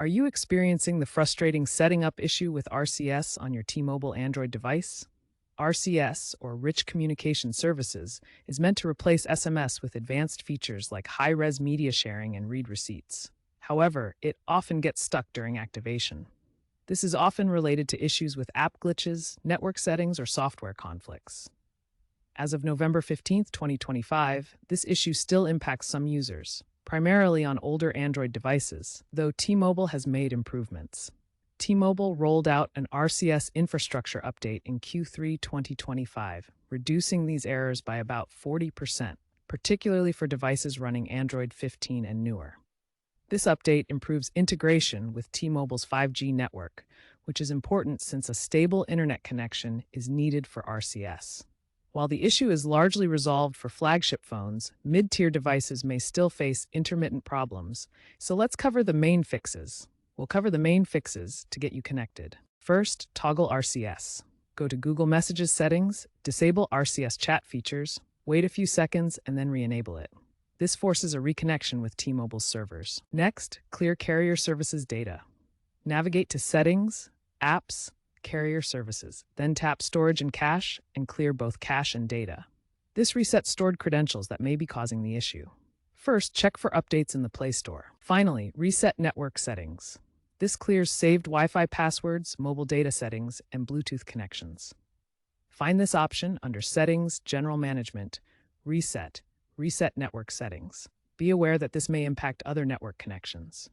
Are you experiencing the frustrating setting up issue with RCS on your T-Mobile Android device? RCS, or Rich Communication Services, is meant to replace SMS with advanced features like high-res media sharing and read receipts. However, it often gets stuck during activation. This is often related to issues with app glitches, network settings, or software conflicts. As of November 15, 2025, this issue still impacts some users, primarily on older Android devices, though T-Mobile has made improvements. T-Mobile rolled out an RCS infrastructure update in Q3 2025, reducing these errors by about 40%, particularly for devices running Android 15 and newer. This update improves integration with T-Mobile's 5G network, which is important since a stable internet connection is needed for RCS. While the issue is largely resolved for flagship phones, mid-tier devices may still face intermittent problems, so let's cover the main fixes. We'll cover the main fixes to get you connected. First, toggle RCS. Go to Google Messages settings, disable RCS chat features, wait a few seconds, and then re-enable it. This forces a reconnection with T-Mobile's servers. Next, clear carrier services data. Navigate to Settings, Apps, Carrier Services, then tap Storage and Cache and clear both cache and data. This resets stored credentials that may be causing the issue. First, check for updates in the Play Store. Finally, reset network settings. This clears saved Wi-Fi passwords, mobile data settings, and Bluetooth connections. Find this option under Settings, General Management, Reset Network Settings. Be aware that this may impact other network connections.